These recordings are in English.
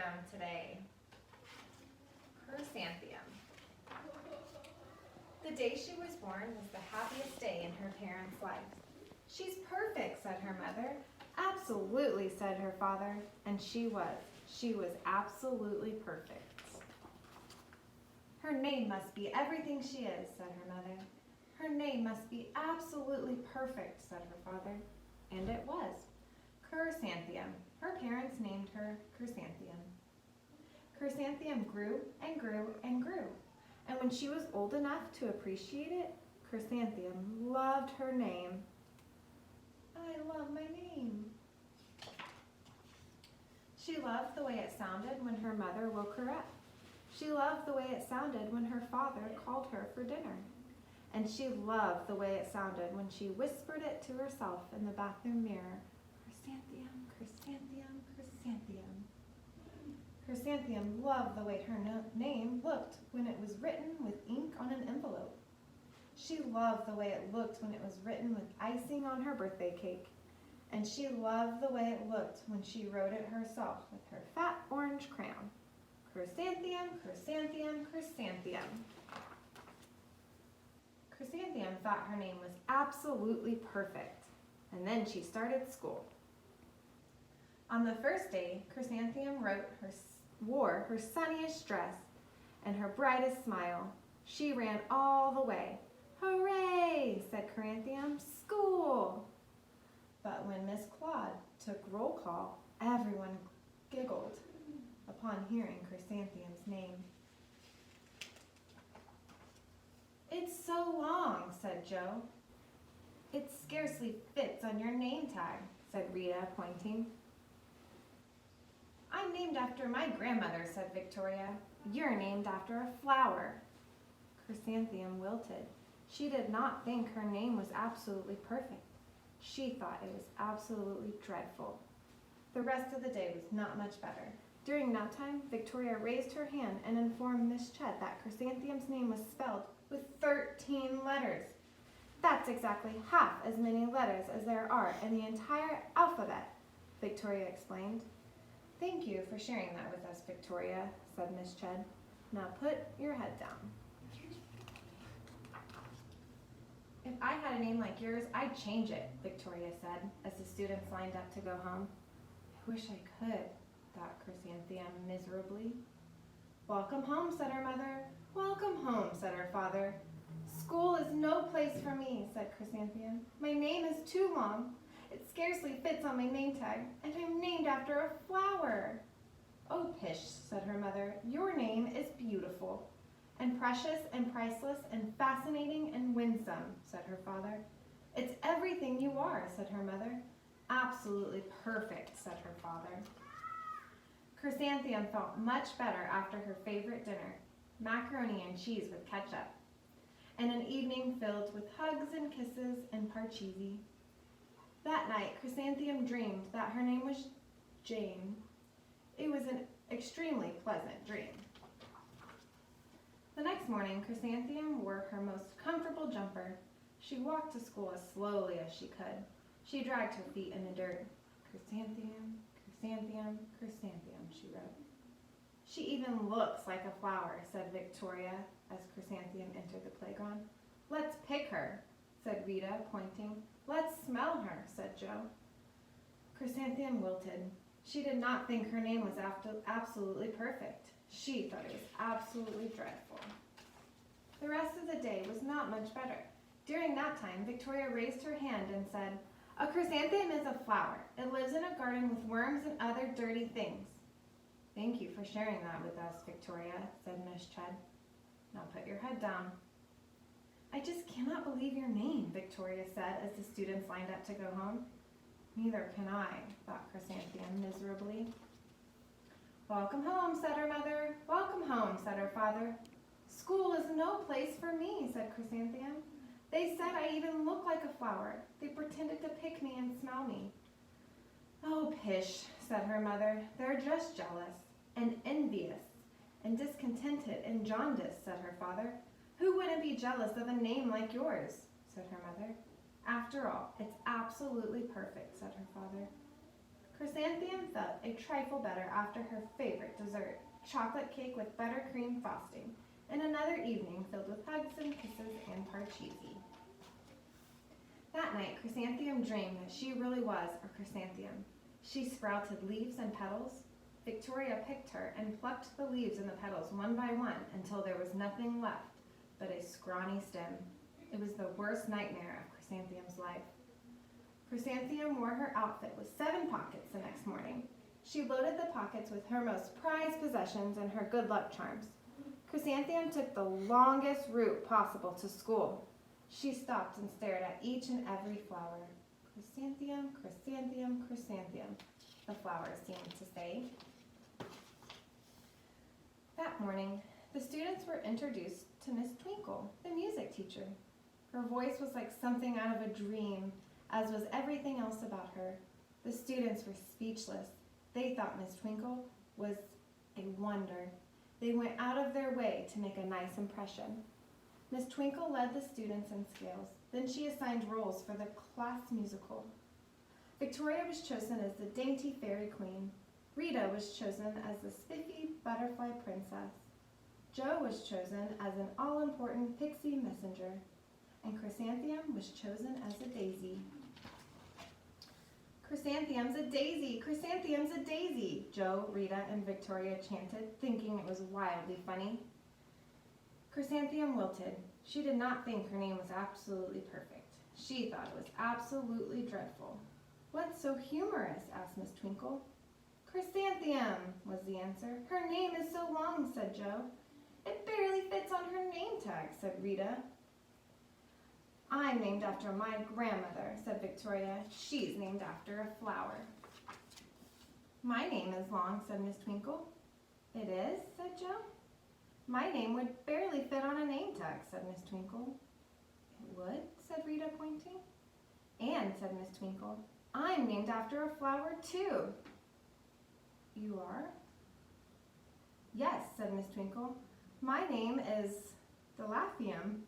Chrysanthemum today. Chrysanthemum. The day she was born was the happiest day in her parents' life. "She's perfect," said her mother. "Absolutely," said her father, and she was. She was absolutely perfect. "Her name must be everything she is," said her mother. "Her name must be absolutely perfect," said her father. And it was. Chrysanthemum. Her parents named her Chrysanthemum. Chrysanthemum grew and grew and grew. And when she was old enough to appreciate it, Chrysanthemum loved her name. "I love my name." She loved the way it sounded when her mother woke her up. She loved the way it sounded when her father called her for dinner. And she loved the way it sounded when she whispered it to herself in the bathroom mirror. "Chrysanthemum, chrysanthemum, chrysanthemum." Chrysanthemum loved the way her name looked when it was written with ink on an envelope. She loved the way it looked when it was written with icing on her birthday cake. And she loved the way it looked when she wrote it herself with her fat orange crayon. Chrysanthemum, chrysanthemum, chrysanthemum. Chrysanthemum thought her name was absolutely perfect, and then she started school. On the first day, Chrysanthemum wore her sunniest dress and her brightest smile. She ran all the way. "Hooray!" said Chrysanthemum. "School!" But when Miss Claude took roll call, everyone giggled upon hearing Chrysanthemum's name. "It's so long," said Joe. "It scarcely fits on your name tag," said Rita, pointing. "I'm named after my grandmother," said Victoria. "You're named after a flower." Chrysanthemum wilted. She did not think her name was absolutely perfect. She thought it was absolutely dreadful. The rest of the day was not much better. During nap time, Victoria raised her hand and informed Miss Ched that Chrysanthemum's name was spelled with 13 letters. "That's exactly half as many letters as there are in the entire alphabet," Victoria explained. "Thank you for sharing that with us, Victoria," said Miss Ched. "Now put your head down." "If I had a name like yours, I'd change it," Victoria said, as the students lined up to go home. "I wish I could," thought Chrysanthemum miserably. "Welcome home," said her mother. "Welcome home," said her father. "School is no place for me," said Chrysanthemum. "My name is too long. It scarcely fits on my name tag, and I'm named after a flower." "Oh, pish," said her mother. "Your name is beautiful, and precious and priceless and fascinating and winsome," said her father. "It's everything you are," said her mother. "Absolutely perfect," said her father. Chrysanthemum felt much better after her favorite dinner, macaroni and cheese with ketchup, and an evening filled with hugs and kisses and parcheesi. That night, Chrysanthemum dreamed that her name was Jane. It was an extremely pleasant dream. The next morning, Chrysanthemum wore her most comfortable jumper. She walked to school as slowly as she could. She dragged her feet in the dirt. "Chrysanthemum, chrysanthemum, chrysanthemum," she wrote. "She even looks like a flower," said Victoria as Chrysanthemum entered the playground. "Let's pick her," said Rita, pointing. "Let's smell her," said Joe. Chrysanthemum wilted. She did not think her name was absolutely perfect. She thought it was absolutely dreadful. The rest of the day was not much better. During that time, Victoria raised her hand and said, "A chrysanthemum is a flower. It lives in a garden with worms and other dirty things." "Thank you for sharing that with us, Victoria," said Miss Ched. "Now put your head down." "I just cannot believe your name," Victoria said as the students lined up to go home. "Neither can I," thought Chrysanthemum miserably. "Welcome home," said her mother. "Welcome home," said her father. "School is no place for me," said Chrysanthemum. "They said I even look like a flower. They pretended to pick me and smell me." "Oh, pish," said her mother. "They're just jealous and envious and discontented and jaundiced," said her father. "Who wouldn't be jealous of a name like yours?" said her mother. "After all, it's absolutely perfect," said her father. Chrysanthemum felt a trifle better after her favorite dessert, chocolate cake with buttercream frosting, and another evening filled with hugs and kisses and parcheesi. That night, Chrysanthemum dreamed that she really was a chrysanthemum. She sprouted leaves and petals. Victoria picked her and plucked the leaves and the petals one by one until there was nothing left but a scrawny stem. It was the worst nightmare of Chrysanthemum's life. Chrysanthemum wore her outfit with 7 pockets the next morning. She loaded the pockets with her most prized possessions and her good luck charms. Chrysanthemum took the longest route possible to school. She stopped and stared at each and every flower. Chrysanthemum, chrysanthemum, chrysanthemum, the flowers seemed to say. That morning, the students were introduced to Miss Twinkle, the music teacher. Her voice was like something out of a dream, as was everything else about her. The students were speechless. They thought Miss Twinkle was a wonder. They went out of their way to make a nice impression. Miss Twinkle led the students in scales. Then she assigned roles for the class musical. Victoria was chosen as the dainty fairy queen. Rita was chosen as the spiffy butterfly princess. Jo was chosen as an all-important pixie messenger. And Chrysanthemum was chosen as a daisy. Chrysanthemum's a daisy! Chrysanthemum's a daisy! Jo, Rita, and Victoria chanted, thinking it was wildly funny. Chrysanthemum wilted. She did not think her name was absolutely perfect. She thought it was absolutely dreadful. "What's so humorous?" asked Miss Twinkle. "Chrysanthemum," was the answer. "Her name is so long," said Jo. "It barely fits on her name tag," said Rita. "I'm named after my grandmother," said Victoria. "She's named after a flower." "My name is long," said Miss Twinkle. "It is?" said Jo. "My name would barely fit on a name tag," said Miss Twinkle. "It would?" said Rita, pointing. "And," said Miss Twinkle, "I'm named after a flower, too." "You are?" "Yes," said Miss Twinkle. "My name is Delaphium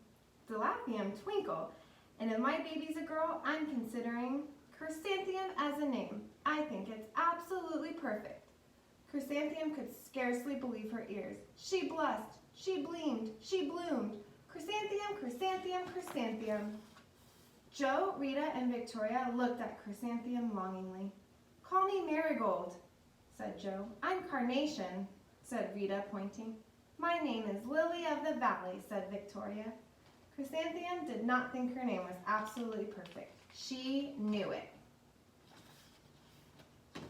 Twinkle, and if my baby's a girl, I'm considering Chrysanthemum as a name. I think it's absolutely perfect." Chrysanthemum could scarcely believe her ears. She blushed, she gleamed, she bloomed. Chrysanthemum, chrysanthemum, chrysanthemum. Jo, Rita, and Victoria looked at Chrysanthemum longingly. "Call me Marigold," said Jo. "I'm Carnation," said Rita, pointing. "My name is Lily of the Valley," said Victoria. Chrysanthemum did not think her name was absolutely perfect. She knew it.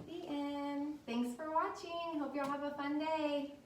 The end. Thanks for watching. Hope y'all have a fun day.